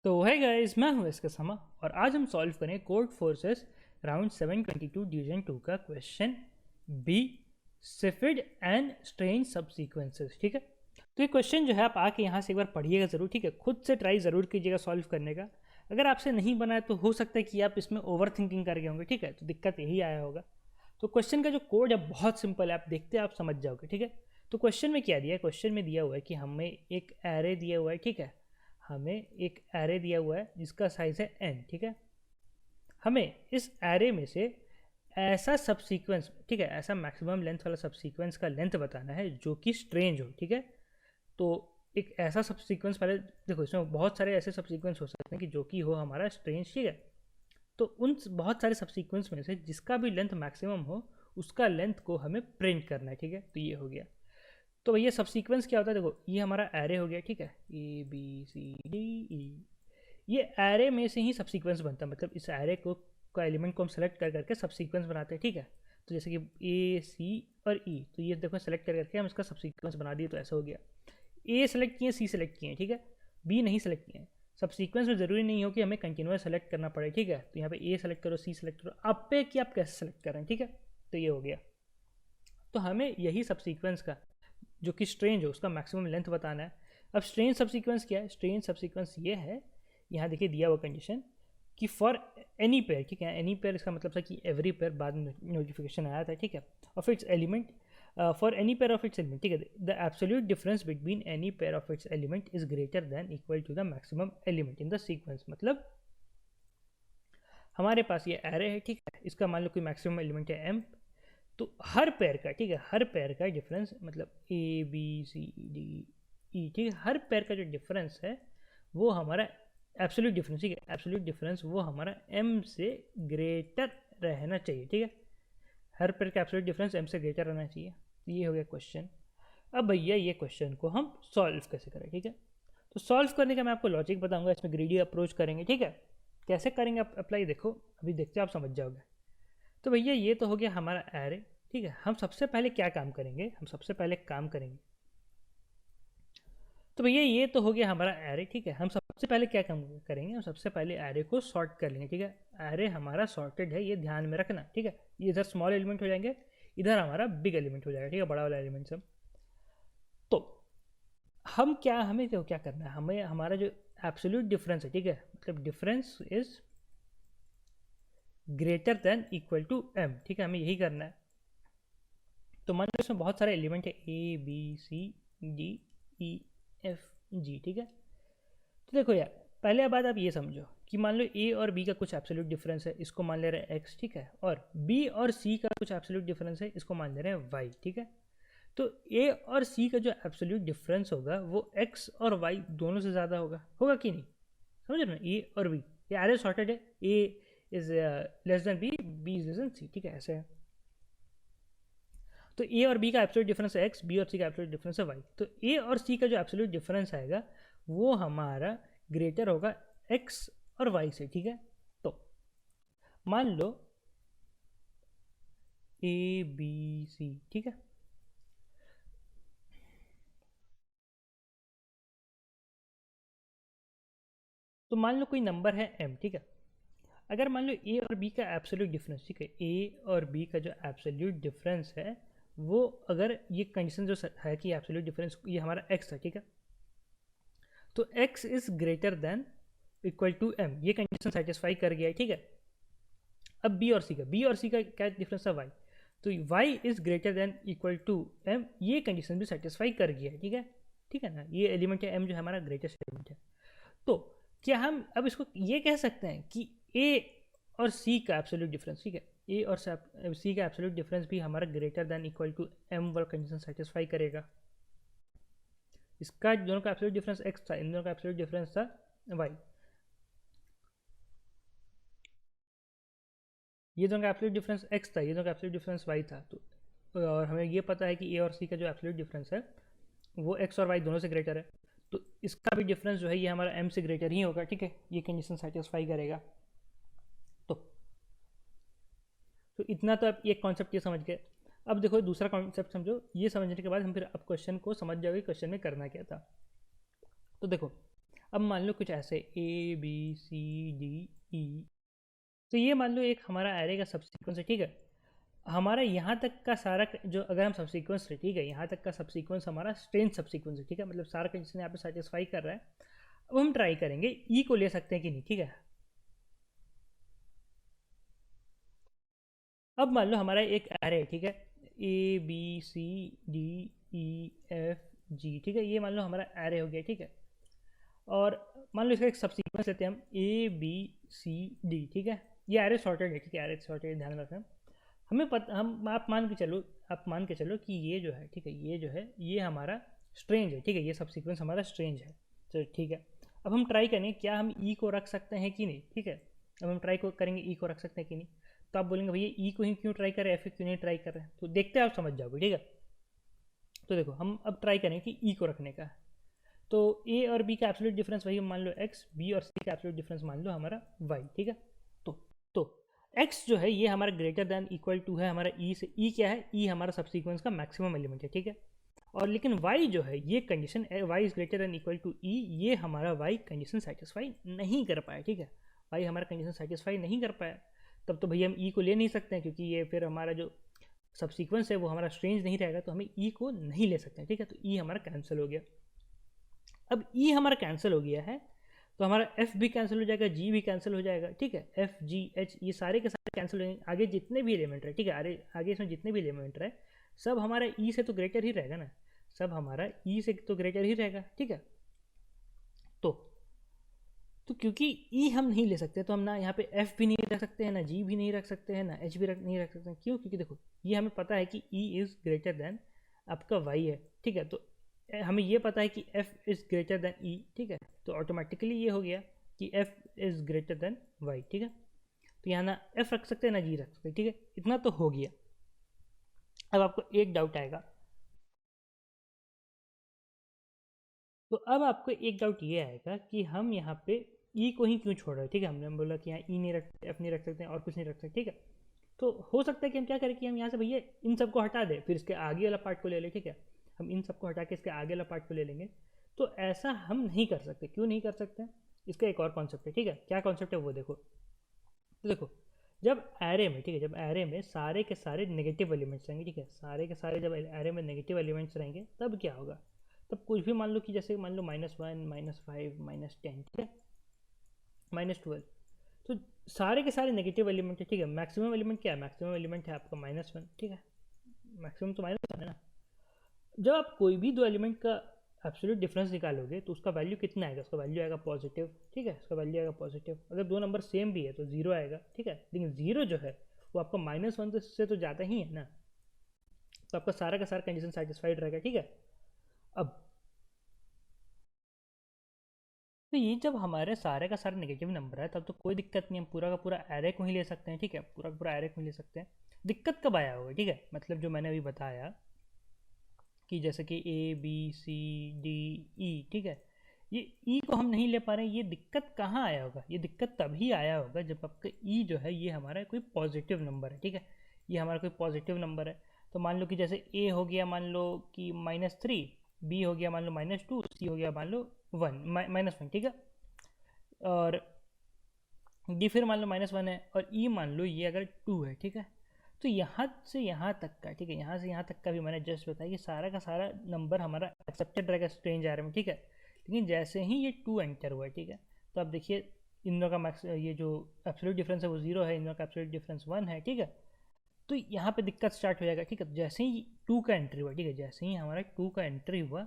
तो है गाइस, मैं हूं इसका समा और आज हम सॉल्व करें कोड फोर्सेस राउंड 722 डिवीजन 2 का क्वेश्चन बी, सिफिड एंड स्ट्रेंज सबसीक्वेंसेस। ठीक है, तो ये क्वेश्चन जो है आप आके यहाँ से एक बार पढ़िएगा ज़रूर। ठीक है, खुद से ट्राई ज़रूर कीजिएगा सॉल्व करने का। अगर आपसे नहीं बना है तो हो सकता है कि आप इसमें ओवर थिंकिंग कर गए होंगे। ठीक है, तो दिक्कत यही आया होगा। तो क्वेश्चन का जो कोड है बहुत सिंपल है, आप देखते हैं आप समझ जाओगे। ठीक है, तो क्वेश्चन में क्या दिया है? क्वेश्चन में दिया हुआ है कि हमें एक एरे दिया हुआ है। ठीक है, हमें एक एरे दिया हुआ है जिसका साइज है n। ठीक है, हमें इस एरे में से ऐसा सब सीक्वेंस, ठीक है, ऐसा मैक्सिमम लेंथ वाला सब सीक्वेंस का लेंथ बताना है जो कि स्ट्रेंज हो। ठीक है, तो एक ऐसा सब सीक्वेंस, पहले देखो इसमें बहुत सारे ऐसे सब सीक्वेंस हो सकते हैं कि जो कि हो हमारा स्ट्रेंज। ठीक है, तो उन बहुत सारे सब सीक्वेंस में से जिसका भी लेंथ मैक्सिमम हो उसका लेंथ को हमें प्रिंट करना है। ठीक है, तो ये हो गया। तो भैया सब सीक्वेंस क्या होता है? देखो ये हमारा एरे हो गया। ठीक है, ए बी सी डी ई, ये एरे में से ही सब सीक्वेंस बनता है। मतलब इस एरे को का एलिमेंट को हम सेलेक्ट कर करके सब सीक्वेंस बनाते हैं। ठीक है, तो जैसे कि ए सी और ई, तो ये देखो सेलेक्ट कर करके हम इसका सब सीक्वेंस बना दिए, तो ऐसा हो गया। ए सेलेक्ट किए, सी सेलेक्ट किए, ठीक है, बी नहीं सेलेक्ट किए। सब सीक्वेंस में ज़रूरी नहीं हो कि हमें कंटिन्यूस सेलेक्ट करना पड़े। ठीक है, तो यहाँ पे ए सेलेक्ट करो, सी सेलेक्ट करो, आप पे कि आप कैसे सेलेक्ट करें। ठीक है, तो ये हो गया। तो हमें यही सब सीक्वेंस का जो कि स्ट्रेंज हो उसका मैक्सिमम लेंथ बताना है। अब स्ट्रेंज सब सीक्वेंस क्या है? स्ट्रेंज सब सीक्वेंस ये है, यहाँ देखिए दिया हुआ कंडीशन कि फॉर एनी पेयर। ठीक है, एनी पेयर इसका मतलब था कि एवरी पेयर, बाद में नोटिफिकेशन आया था। ठीक है, of its element, for any pair of its element. ठीक है, the absolute difference between any pair of its element is greater than equal to the maximum element in the sequence. मतलब हमारे पास ये एरे है। ठीक है, इसका मान लो कोई मैक्सिमम एलिमेंट है m, तो हर पेयर का, ठीक है, हर पेयर का डिफरेंस, मतलब ए बी सी डी ई, ठीक है, हर पेयर का जो डिफरेंस है वो हमारा एब्सोल्यूट डिफरेंस, ठीक है, एब्सोल्यूट डिफरेंस वो हमारा m से ग्रेटर रहना चाहिए। ठीक है, हर पेयर का एब्सोल्यूट डिफरेंस m से ग्रेटर रहना चाहिए। तो ये हो गया क्वेश्चन। अब भैया ये क्वेश्चन को हम सॉल्व कैसे करें? ठीक है, तो सॉल्व करने का मैं आपको लॉजिक बताऊंगा, इसमें ग्रीडी अप्रोच करेंगे। ठीक है, कैसे करेंगे आप अप्लाई, देखो अभी देखते हैं, आप समझ जाओगे। तो भैया ये तो हो गया हमारा एरे। ठीक है, हम सबसे पहले क्या काम करेंगे? हम सबसे पहले काम करेंगे, तो भैया ये तो हो गया हमारा एरे। ठीक है, हम सबसे पहले क्या काम करेंगे? हम सबसे पहले एरे को सॉर्ट कर लेंगे। ठीक है, एरे हमारा सॉर्टेड है, ये ध्यान में रखना। ठीक है, ये इधर स्मॉल एलिमेंट हो जाएंगे, इधर हमारा बिग एलिमेंट हो जाएगा। ठीक है, बड़ा वाला एलिमेंट सब। तो हम क्या, हमें तो क्या करना है? हमें हमारा जो एब्सोल्यूट डिफरेंस है, ठीक है, मतलब difference is greater than equal to m। ठीक है, हमें यही करना है। तो मान लो इसमें बहुत सारे एलिमेंट है, A B C D E F G. ठीक है, तो देखो यार, पहले बात आप ये समझो कि मान लो ए और बी का कुछ एब्सोल्यूट डिफरेंस है, इसको मान ले रहे हैं x। ठीक है, और बी और सी का कुछ एब्सोल्यूट डिफरेंस है, इसको मान ले रहे हैं y। ठीक है, तो ए और सी का जो एब्सोल्यूट डिफरेंस होगा वो x और y दोनों से ज़्यादा होगा। होगा कि नहीं? समझ रहे हो? ए और बी, ये एरे सॉर्टेड है, A is less than B, B is less than C. ठीक है, ऐसे है। तो ए और बी का एब्सोल्यूट डिफरेंस है x, बी और सी का एब्सोल्यूट डिफरेंस है y। तो ए और सी का जो एब्सोल्यूट डिफरेंस आएगा वो हमारा ग्रेटर होगा x और y से। ठीक है, तो मान लो ए बी सी, ठीक है, तो मान लो कोई नंबर है m। ठीक है, अगर मान लो ए और बी का एब्सोल्यूट डिफरेंस, ठीक है, ए और बी का जो एब्सोल्यूट डिफरेंस है वो, अगर ये कंडीशन जो है कि एब्सोल्यूट डिफरेंस ये हमारा x है, ठीक है, तो x is greater than equal to m, ये कंडीशन सेटिस्फाई कर गया है। ठीक है, अब बी और सी का क्या डिफरेंस है? y, तो y is greater than equal to m, ये कंडीशन भी सेटिस्फाई कर गया है। ठीक है, ठीक है ना, ये एलिमेंट है m जो हमारा ग्रेटेस्ट एलिमेंट है। तो क्या हम अब इसको ये कह सकते हैं कि a और c का एब्सोल्यूट डिफरेंस, ठीक है, a और c का एब्सोल्यूट डिफरेंस भी हमारा greater than equal to m वाला कंडीशन सेटिस्फाई करेगा? इसका दोनों का एब्सोल्यूट डिफरेंस x था, इन दोनों का एब्सोल्यूट डिफरेंस था y, ये दोनों का एब्सोल्यूट डिफरेंस x था, ये दोनों का एब्सोल्यूट डिफरेंस y था। तो और हमें ये पता है कि a और c का जो एब्सोल्यूट डिफरेंस है वो x और y दोनों से ग्रेटर है, तो इसका भी डिफरेंस जो है ये हमारा m से ग्रेटर ही होगा। ठीक है, ये कंडीशन सेटिस्फाई करेगा। तो तो इतना तो आप एक कॉन्सेप्ट ये समझ गए। अब देखो दूसरा कॉन्सेप्ट समझो, ये समझने के बाद हम फिर अब क्वेश्चन को समझ जाओगे क्वेश्चन में करना क्या था। तो देखो, अब मान लो कुछ ऐसे A B C D E, तो ये मान लो एक हमारा एरे का सब सीक्वेंस है, ठीक है। हमारा यहाँ तक का सारा जो अगर हम सब सीक्वेंस है, ठीक है, यहाँ तक का सब सीक्वेंस हमारा स्ट्रेंज सब सीक्वेंस है, ठीक है, मतलब सारा कंडीशन यहाँ पे सेटिस्फाई कर रहा है। अब हम ट्राई करेंगे ई को ले सकते हैं कि नहीं, ठीक है। अब मान लो हमारा एक एरे है, ठीक है, ABCDEFG, ठीक है, ये मान लो हमारा एरे हो गया, ठीक है। और मान लो इसका एक सब सीक्वेंस लेते हैं हम ABCD, ठीक है। ये एरे सॉर्टेड है, ठीक है, एरे सॉर्टेड, ध्यान रखें। हमें पता हम आप मान के चलो कि ये जो है, ठीक है, ये जो है ये हमारा स्ट्रेंज है, ठीक है, ये सब सीक्वेंस हमारा स्ट्रेंज है। तो ठीक है, अब हम ट्राई करें क्या हम ई को रख सकते हैं कि नहीं, ठीक है। अब हम ट्राई को करेंगे ई को रख सकते हैं कि नहीं। तो आप बोलेंगे भैया ई को ही क्यों ट्राई करें, एफ क्यों नहीं ट्राई कर रहे हैं, तो देखते हैं आप समझ जाओगे, ठीक है। तो देखो हम अब ट्राई करें कि ई को रखने का। तो ए और बी का एब्सोल्यूट डिफरेंस वही मान लो एक्स, बी और सी का एब्सोल्यूट डिफरेंस मान लो हमारा वाई, ठीक है। तो एक्स जो है ये हमारा ग्रेटर दैन इक्वल टू है हमारा ई से। ई क्या है, ई हमारा सब सीक्वेंस का मैक्सिमम एलिमेंट है, ठीक है। और लेकिन वाई जो है ये condition Y is greater than equal to E, ये हमारा वाई कंडीशन सेटिस्फाई नहीं कर पाया, ठीक है। वाई हमारा कंडीशन सेटिस्फाई नहीं कर पाया, तब तो भैया हम ई को ले नहीं सकते हैं, क्योंकि ये फिर हमारा जो सब सीक्वेंस है वो हमारा स्ट्रेंज नहीं रहेगा, तो हमें ई को नहीं ले सकते हैं, ठीक है। तो ई हमारा कैंसिल हो गया। अब ई हमारा कैंसिल हो गया है, तो हमारा एफ भी कैंसिल हो जाएगा, जी भी कैंसिल हो जाएगा, ठीक है। एफ जी एच ये सारे के सारे कैंसिल हो जाएंगे। आगे जितने भी एलिमेंट रहे, ठीक है, आगे इसमें जितने भी एलिमेंट रहे सब हमारा ई से तो ग्रेटर ही रहेगा ना, सब हमारा ई से तो ग्रेटर ही रहेगा, ठीक है। तो तो क्योंकि ई हम नहीं ले सकते, तो हम ना यहाँ पे एफ भी नहीं रख सकते हैं, ना जी भी नहीं रख सकते हैं, ना एच भी नहीं रख सकते हैं। क्यों? क्योंकि देखो ये हमें पता है कि ई इज़ ग्रेटर दैन आपका वाई है, ठीक है। तो हमें ये पता है कि F is greater than E, ठीक है। तो ऑटोमेटिकली ये हो गया कि F is greater than Y, ठीक है। तो यहाँ ना एफ रख सकते हैं ना जी रख सकते हैं, ठीक है। इतना तो हो गया। अब आपको एक डाउट आएगा, तो अब आपको एक डाउट ये आएगा कि हम यहाँ पे ई को ही क्यों छोड़ रहे हैं, ठीक है। हमने बोला कि यहाँ ई नहीं रख, एफ नहीं रख सकते और कुछ नहीं रख सकते, ठीक है। तो हो सकता है कि हम क्या करें कि हम यहाँ से भैया इन सबको हटा दें, फिर इसके आगे वाला पार्ट को ले लें, ठीक है। हम इन सबको हटा के इसके आगे वाला पार्ट को ले लेंगे। तो ऐसा हम नहीं कर सकते। क्यों नहीं कर सकते? इसका एक और कॉन्सेप्ट है, ठीक है। क्या कॉन्सेप्ट है वो देखो। तो देखो जब एरे में, ठीक है, जब एरे में सारे के सारे नेगेटिव एलिमेंट्स रहेंगे, ठीक है, सारे के सारे जब एरे में नेगेटिव एलिमेंट्स रहेंगे तब क्या होगा, तब कुछ भी मान लो कि जैसे मान लो -1 -5 -10, ठीक है, -12, तो सारे के सारे नेगेटिव एलिमेंट है, ठीक है। मैक्सिमम एलिमेंट क्या है? मैक्सिमम एलिमेंट है आपका -1, ठीक है। मैक्सिमम तो -1 है ना। जब आप कोई भी दो एलिमेंट का एब्सोल्यूट डिफरेंस निकालोगे तो उसका वैल्यू कितना आएगा? उसका वैल्यू आएगा पॉजिटिव, ठीक है, उसका वैल्यू आएगा पॉजिटिव। अगर दो नंबर सेम भी है तो जीरो आएगा, ठीक है। लेकिन जीरो जो है वो आपका -1 से तो ज़्यादा ही है ना, तो आपका सारा का सारा कंडीशन सेटिस्फाइड रहेगा, ठीक है। अब तो ये जब हमारे सारे का सारा नेगेटिव नंबर है तब तो कोई दिक्कत नहीं, हम पूरा का पूरा एरे को ही ले सकते हैं, ठीक है, पूरा का पूरा एरे को ही ले सकते हैं। दिक्कत कब आया होगा, ठीक है, मतलब जो मैंने अभी बताया कि जैसे कि ABCDE, ठीक है, ये ई को हम नहीं ले पा रहे हैं, ये दिक्कत कहाँ आया होगा? ये दिक्कत तभी आया होगा जब आपका ई जो है ये हमारा कोई पॉजिटिव नंबर है, ठीक है, ये हमारा कोई पॉजिटिव नंबर है। तो मान लो कि जैसे ए हो गया मान लो कि -3, बी हो गया मान लो -2, सी हो गया मान लो -1, ठीक है, और डी फिर मान लो -1 है, और ई मान लो ये अगर 2 है, ठीक है। तो यहाँ से यहाँ तक का, ठीक है, यहाँ से यहाँ तक का भी मैंने जस्ट बताया कि सारा का सारा नंबर हमारा एक्सेप्टेड रहेगा स्ट्रेंज एरे में, ठीक है। लेकिन जैसे ही ये 2 एंटर हुआ है, ठीक है, तो आप देखिए इन दोनों का मैक्स ये जो एब्सोल्यूट डिफरेंस है वो 0 है, इन दोनों का एब्सोल्यूट डिफरेंस 1 है, ठीक है। तो यहाँ पे दिक्कत स्टार्ट हो जाएगा, ठीक है। जैसे ही 2 का एंट्री हुआ, ठीक है, जैसे ही हमारा 2 का एंट्री हुआ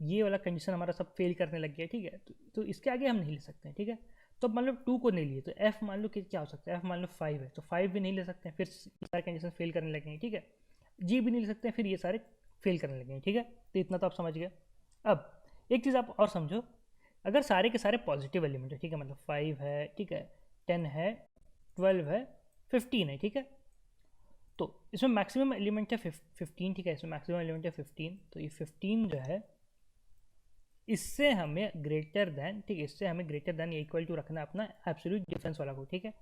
ये वाला कंडीशन हमारा सब फेल करने लग गया, ठीक है। तो इसके आगे हम नहीं ले सकते हैं, ठीक है। तो मान लो 2 को नहीं लिए तो एफ मान लो क्या हो सकता है, एफ मान लो 5 है तो 5 भी नहीं ले सकते हैं, फिर सारे कंडीशन फेल करने लगेंगे, ठीक है। जी भी नहीं ले सकते हैं, फिर ये सारे फेल करने लगेंगे, ठीक है। तो इतना तो आप समझ गए। अब एक चीज़ आप और समझो, अगर सारे के सारे पॉजिटिव एलिमेंट है, ठीक है, मतलब 5 है, ठीक है, 10 है, 12 है, 15 है, ठीक है। तो इसमें मैक्सिमम एलिमेंट है 15, ठीक है, इसमें मैक्सिमम एलिमेंट है 15। तो ये 15 जो है इससे हमें ग्रेटर दैन, ठीक है, इससे हमें ग्रेटर दैन या इक्वल टू रखना है अपना एब्सोल्यूट डिफरेंस वाला को, ठीक है।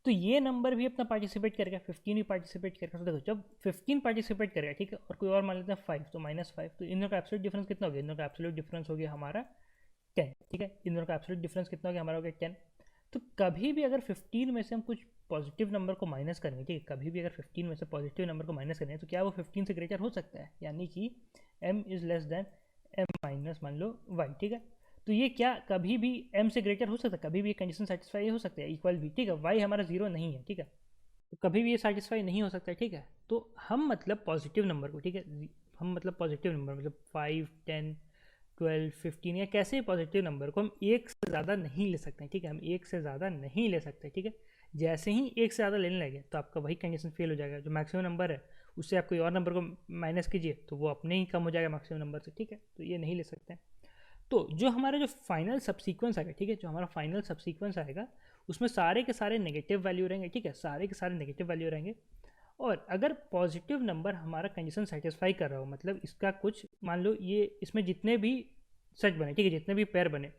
तो ये नंबर भी अपना पार्टिसिपेट करेगा, 15 भी पार्टिसिपेट करेगा। तो देखो जब 15 पार्टिसिपेट करेगा, ठीक है, और कोई और मान लेते हैं 5, तो -5, तो इन दोनों का एब्सोल्यूट डिफरेंस कितना हो गया? इन दोनों का एब्सोल्यूट डिफरेंस हो गया हमारा 10, ठीक है। इन दोनों का एब्सोल्यूट डिफरेंस कितना हो गया, हमारा हो गया 10। तो कभी भी अगर 15 में से हम कुछ पॉजिटिव नंबर को माइनस करेंगे, ठीक है, कभी भी अगर 15 में से पॉजिटिव नंबर को माइनस करेंगे तो क्या वो 15 से ग्रेटर हो सकता है, यानी कि m is less than m minus मान लो y, ठीक है। तो ये क्या कभी भी m से ग्रेटर हो सकता है, कभी भी ये कंडीशन सेटिस्फाई हो सकता है, इक्वल भी, ठीक है। y हमारा 0 नहीं है, ठीक है, तो कभी भी ये सेटिस्फाई नहीं हो सकता है, ठीक है। तो हम मतलब पॉजिटिव नंबर को, ठीक है, हम मतलब पॉजिटिव नंबर मतलब 5, 10, 12, 15 या कैसे पॉजिटिव नंबर को हम एक से ज़्यादा नहीं ले सकते हैं, ठीक है, हम एक से ज़्यादा नहीं ले सकते, ठीक है। जैसे ही एक से ज़्यादा लेने लगे तो आपका वही कंडीशन फेल हो जाएगा, जो मैक्सिमम नंबर है उससे आप कोई और नंबर को माइनस कीजिए तो वो अपने ही कम हो जाएगा मैक्सिमम नंबर से, ठीक है। तो ये नहीं ले सकते हैं। तो जो हमारा जो फाइनल सबसीक्वेंस आएगा, ठीक है, जो हमारा फाइनल सबसीक्वेंस आएगा उसमें सारे के सारे नेगेटिव वैल्यू रहेंगे, ठीक है, सारे के सारे नेगेटिव वैल्यू रहेंगे। और अगर पॉजिटिव नंबर हमारा कंडीशन सेटिस्फाई कर रहा हो, मतलब इसका कुछ मान लो ये इसमें जितने भी सेट बने, ठीक है, जितने भी पेयर बने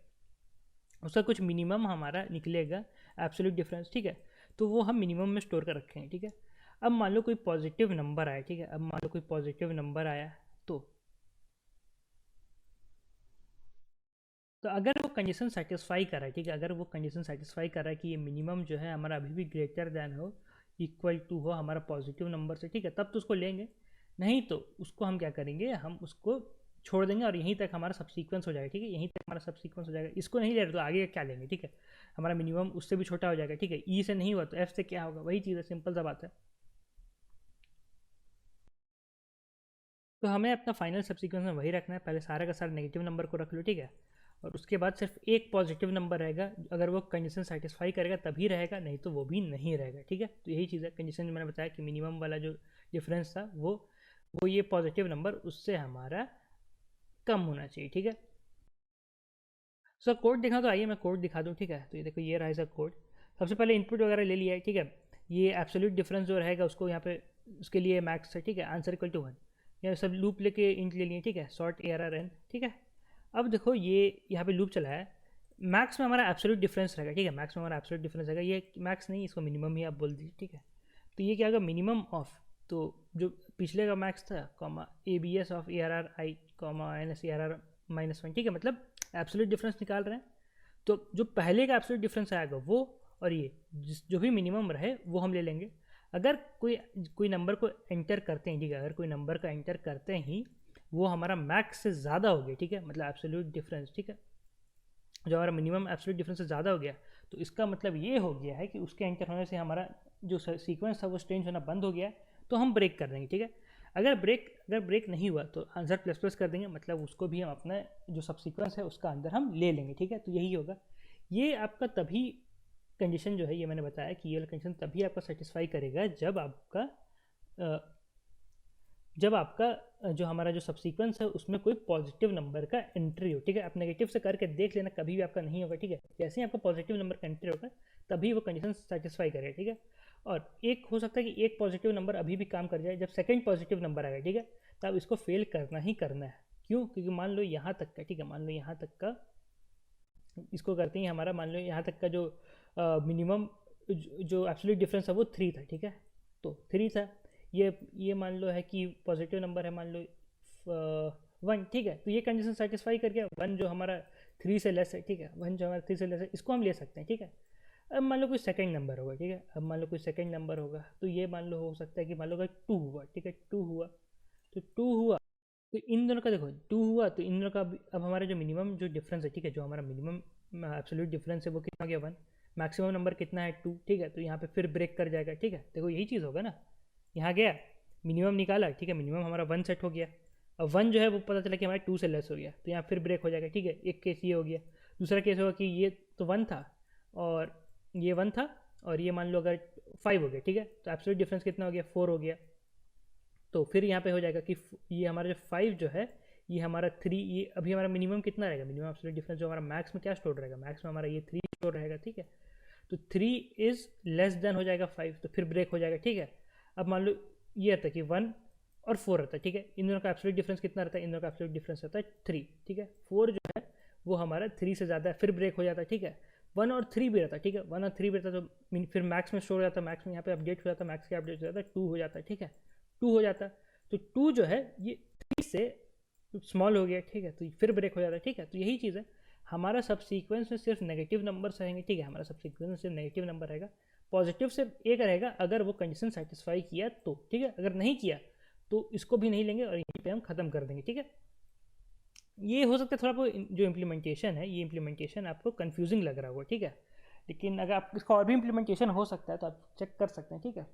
उसका कुछ मिनिमम हमारा निकलेगा एब्सोल्यूट डिफरेंस, ठीक है, तो वो हम मिनिमम में स्टोर कर रखेंगे, ठीक है। अब मान लो कोई पॉजिटिव नंबर आया, ठीक है, अब मान लो कोई पॉजिटिव नंबर आया तो अगर वो कंडीशन सेटिस्फाई कर रहा है, ठीक है, अगर वो कंडीशन सेटिस्फाई कर रहा है कि ये मिनिमम जो है हमारा अभी भी ग्रेटर देन हो, इक्वल टू हो हमारा पॉजिटिव नंबर से, ठीक है, तब तो उसको लेंगे। नहीं तो उसको हम क्या करेंगे, हम उसको छोड़ देंगे और यहीं तक हमारा सब सीक्वेंस हो जाएगा, ठीक है, यहीं तक हमारा सब सीक्वेंस हो जाएगा। इसको नहीं ले रहे तो आगे क्या लेंगे, ठीक है, हमारा मिनिमम उससे भी छोटा हो जाएगा, ठीक है। ई से नहीं हुआ तो एफ से क्या होगा, वही चीज़ है, सिंपल सा बात है। तो हमें अपना फाइनल सब्सिक्वेंस में वही रखना है, पहले सारा का सारा नेगेटिव नंबर को रख लो, ठीक है, और उसके बाद सिर्फ एक पॉजिटिव नंबर रहेगा, अगर वो कंडीशन सेटिस्फाई करेगा तभी रहेगा, नहीं तो वो भी नहीं रहेगा, ठीक है। तो यही चीज़ है, कंडीशन मैंने बताया कि मिनिमम वाला जो डिफरेंस था वो ये पॉजिटिव नंबर उससे हमारा कम होना चाहिए, ठीक है। सर कोड देखना तो आइए मैं कोड दिखा दूँ, ठीक है। तो ये देखो ये रहा है सर कोड। सबसे पहले इनपुट वगैरह ले लिया है, ठीक है। ये एब्सोल्यूट डिफरेंस जो रहेगा उसको यहाँ पे उसके लिए मैक्स है, ठीक है, आंसर इक्वल टू 1, ये सब लूप लेके इंट ले लिए, ठीक है, शॉर्ट ARR n, ठीक है। अब देखो ये यहाँ पे लूप चला है, मैक्स में हमारा एब्सोल्यूट डिफरेंस रहेगा, ठीक है, मैक्स में हमारा एब्सोल्यूट डिफरेंस रहेगा, ये मैक्स नहीं इसको मिनिमम ही आप बोल दीजिए, ठीक है। तो ये क्या होगा, मिनिमम ऑफ, तो जो पिछले का मैक्स था comma ABS of ARR I comma NS ARR -1, ठीक है, मतलब एब्सोल्यूट डिफरेंस निकाल रहे हैं। तो जो पहले का एब्सोल्यूट डिफरेंस आएगा वो और ये जो भी मिनिमम रहे वो हम ले लेंगे। अगर कोई नंबर को एंटर करते हैं, ठीक है, अगर कोई नंबर का एंटर करते ही वो हमारा मैक्स से ज़्यादा हो गया, ठीक है, मतलब एब्सोल्यूट डिफरेंस, ठीक है, जो हमारा मिनिमम एब्सोल्यूट डिफरेंस से ज़्यादा हो गया, तो इसका मतलब ये हो गया है कि उसके एंटर होने से हमारा जो सीक्वेंस था वो स्ट्रेंज होना बंद हो गया है, तो हम ब्रेक कर देंगे, ठीक है। अगर ब्रेक नहीं हुआ तो आंसर प्लस प्लस कर देंगे, मतलब उसको भी हम अपना जो सब सीक्वेंस है उसका अंदर हम ले लेंगे, ठीक है। तो यही होगा, ये आपका तभी कंडीशन जो है, ये मैंने बताया कि ये वाला कंडीशन तभी आपका सेटिस्फाई करेगा जब आपका जो हमारा जो सबसीक्वेंस है उसमें कोई पॉजिटिव नंबर का एंट्री हो, ठीक है। आप नेगेटिव से करके देख लेना, कभी भी आपका नहीं होगा, ठीक है। जैसे ही आपका पॉजिटिव नंबर का एंट्री होगा तभी वो कंडीशन सेटिस्फाई करेगा, ठीक है। और एक हो सकता है कि एक पॉजिटिव नंबर अभी भी काम कर जाए, जब सेकंड पॉजिटिव नंबर आएगा, ठीक है, तब इसको फेल करना ही करना है। क्यों, क्योंकि मान लो यहाँ तक का, ठीक है, मान लो यहाँ तक का इसको करते हैं हमारा, मान लो यहाँ तक का जो मिनिमम जो एब्सोल्यूट डिफरेंस है वो 3 था, ठीक है, तो 3 था। ये मान लो है कि पॉजिटिव नंबर है, मान लो 1, ठीक है, तो ये कंडीशन सेटिस्फाई कर गया। 1 जो हमारा 3 से लेस है, ठीक है, 1 जो हमारा 3 से लेस है, इसको हम ले सकते हैं, ठीक है। अब मान लो कोई सेकंड नंबर होगा, ठीक है, अब मान लो कोई सेकंड नंबर होगा, तो ये मान लो हो सकता है कि मान लो अगर 2 हुआ, ठीक है, 2 हुआ, तो 2 हुआ तो इन दोनों का देखो 2 हुआ तो इन दोनों का अब हमारा जो मिनिमम जो डिफरेंस है, ठीक है, जो हमारा मिनिमम एब्सोल्यूट डिफरेंस है वो कितना हो गया 1, मैक्सिमम नंबर कितना है 2, ठीक है, तो यहाँ पे फिर ब्रेक कर जाएगा, ठीक है। देखो यही चीज़ होगा ना, यहाँ गया मिनिमम निकाला, ठीक है, मिनिमम हमारा 1 सेट हो गया, अब 1 जो है वो पता चला कि हमारा 2 से लेस हो गया, तो यहाँ फिर ब्रेक हो जाएगा, ठीक है। एक केस ये हो गया। दूसरा केस होगा कि ये तो 1 था और ये 1 था और ये मान लो अगर 5 हो गया, ठीक है, तो एब्सोल्यूट डिफरेंस कितना हो गया 4 हो गया। तो फिर यहाँ पे हो जाएगा कि ये हमारा जो 5 जो है ये हमारा 3, ये अभी हमारा मिनिमम कितना रहेगा, मिनिमम एब्सोल्यूट डिफरेंस जो हमारा मैक्स में क्या स्टोर रहेगा, मैक्स में हमारा ये 3 स्टोर रहेगा, ठीक है। तो 3 इज़ लेस देन हो जाएगा 5, तो फिर ब्रेक हो जाएगा, ठीक है। अब मान लो ये रहता है कि 1 और 4 रहता है, ठीक है, इन दोनों का एब्सोल्यूट डिफरेंस कितना रहता है, इन दोनों का एब्सोल्यूट डिफरेंस रहता है 3, ठीक है। 4 जो है वो हमारा 3 से ज़्यादा है, फिर ब्रेक हो जाता है, ठीक है। 1 और 3 भी रहता है, ठीक है, 1 और 3 भी रहता है, तो फिर मैक्स में स्टोर हो जाता है, मैक्स में यहाँ पे अपडेट हो जाता है, मैक्स का अपडेट हो जाता है 2 हो जाता है, ठीक है, 2 हो जाता है। तो 2 जो है ये 3 से स्मॉल हो गया, ठीक है, तो फिर ब्रेक हो जाता है, ठीक है। तो यही चीज़ है, हमारा सब सीक्वेंस में सिर्फ नेगेटिव नंबर्स रहेंगे, ठीक है, हमारा सब सीक्वेंस में सिर्फ नेगेटिव नंबर रहेगा, पॉजिटिव सिर्फ एक रहेगा अगर वो कंडीशन सेटिस्फाई किया तो, ठीक है, अगर नहीं किया तो इसको भी नहीं लेंगे और यहीं पे हम ख़त्म कर देंगे, ठीक है। ये हो सकता है थोड़ा जो इम्प्लीमेंटेशन है, ये इम्प्लीमेंटेशन आपको कन्फ्यूजिंग लग रहा होगा, ठीक है, लेकिन अगर आप इसका और भी इम्प्लीमेंटेशन हो सकता है तो आप चेक कर सकते हैं, ठीक है।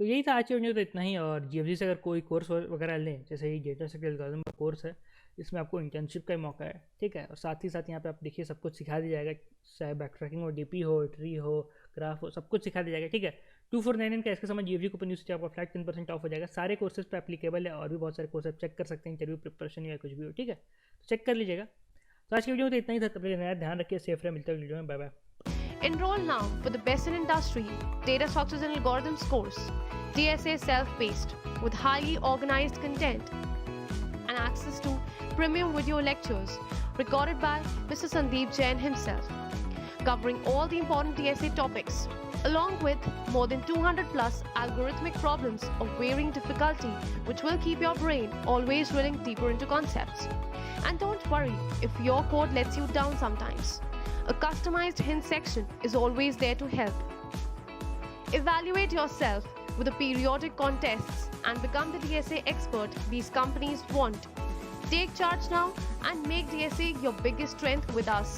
तो यही था आज की वीडियो, तो इतना ही। और जीएफजी से अगर कोई कोर्स वगैरह लें, जैसे ये डेटा स्ट्रक्चर एल्गोरिथम का कोर्स है, इसमें आपको इंटर्नशिप का ही मौका है, ठीक है, और साथ ही साथ यहाँ पे आप देखिए सब कुछ सिखा दिया जाएगा, चाहे बैक ट्रैकिंग हो, डीपी हो, ट्री हो, ग्राफ हो, सब कुछ सिखा दिया जाएगा, ठीक है। 2499 का इसके समय जीएफजी कूपन यूज से आपका फ्लैट 10% ऑफ हो जाएगा, सारे कोर्सेज पे एप्लीकेबल है, और भी बहुत सारे कोर्सेज चेक कर सकते हैं, इंटरव्यू प्रिपरेशन या कुछ भी हो, ठीक है, तो चेक कर लीजिएगा। तो आज की वीडियो में तो इतना ही था, तब तक नया ध्यान रखिए, सेफ रहे, मिलते हैं वीडियो में, bye bye. Enroll now for the best in industry data structures and algorithms course, DSA self-paced with highly organized content and access to premium video lectures recorded by Mr. Sandeep Jain himself, covering all the important DSA topics, along with more than 200 plus algorithmic problems of varying difficulty, which will keep your brain always drilling deeper into concepts. And don't worry if your code lets you down sometimes. A customized hint section is always there to help. Evaluate yourself with the periodic contests and become the DSA expert these companies want. Take charge now and make DSA your biggest strength with us.